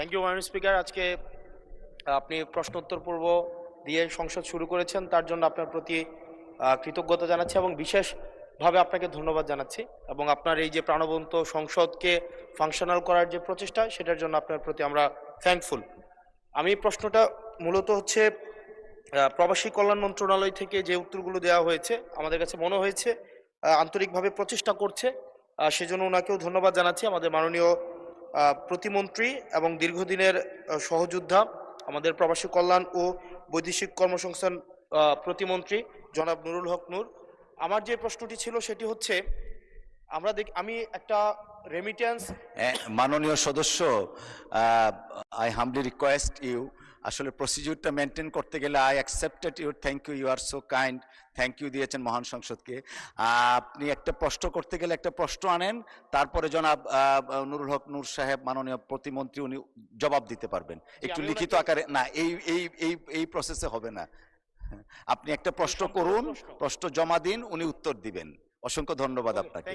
Thank you মাননীয় speaker. আজকে আপনি প্রশ্নোত্তর পর্ব দিয়ে সংসদ শুরু করেছেন, তার জন্য আপনার প্রতি কৃতজ্ঞতা জানাচ্ছি এবং বিশেষভাবে আপনাকে ধন্যবাদ জানাচ্ছি। এবং আপনার এই যে প্রাণবন্ত সংসদকে ফাংশনাল করার যে প্রচেষ্টা, সেটার জন্য আপনার প্রতি আমরা থ্যাঙ্কফুল। আমি প্রশ্নটা মূলত হচ্ছে প্রবাসী কল্যাণ মন্ত্রণালয় থেকে যে উত্তরগুলো দেওয়া হয়েছে, আমাদের কাছে মনে হয়েছে আন্তরিকভাবে প্রচেষ্টা করছে। সেজন্য ওনাকেও ধন্যবাদ জানাচ্ছি। আমাদের মাননীয় প্রতিমন্ত্রী এবং দীর্ঘদিনের সহযোদ্ধা, আমাদের প্রবাসী কল্যাণ ও বৈদেশিক কর্মসংস্থান প্রতিমন্ত্রী জনাব নুরুল হক নূর। আমার যে প্রশ্নটি ছিল সেটি হচ্ছে, আমি একটা রেমিটেন্স। মাননীয় সদস্য, আই হামলি রিকোয়েস্ট ইউ, আসলে প্রসিডিউরটা মেনটেন করতে গেলে I accepted your, thank you, you are so kind, thank you দিয়েছেন মহান সংসদকে। আপনি একটা প্রশ্ন করতে গেলে একটা প্রশ্ন আনেন, তারপরে জনাব নুরুল হক নূর সাহেব মাননীয় প্রতিমন্ত্রী উনি জবাব দিতে পারবেন। একটু লিখিত আকারে না, এই এই এই এই প্রসেসে হবে না। আপনি একটা প্রশ্ন করুন, প্রশ্ন জমা দিন, উনি উত্তর দিবেন। অসংখ্য ধন্যবাদ আপনাকে।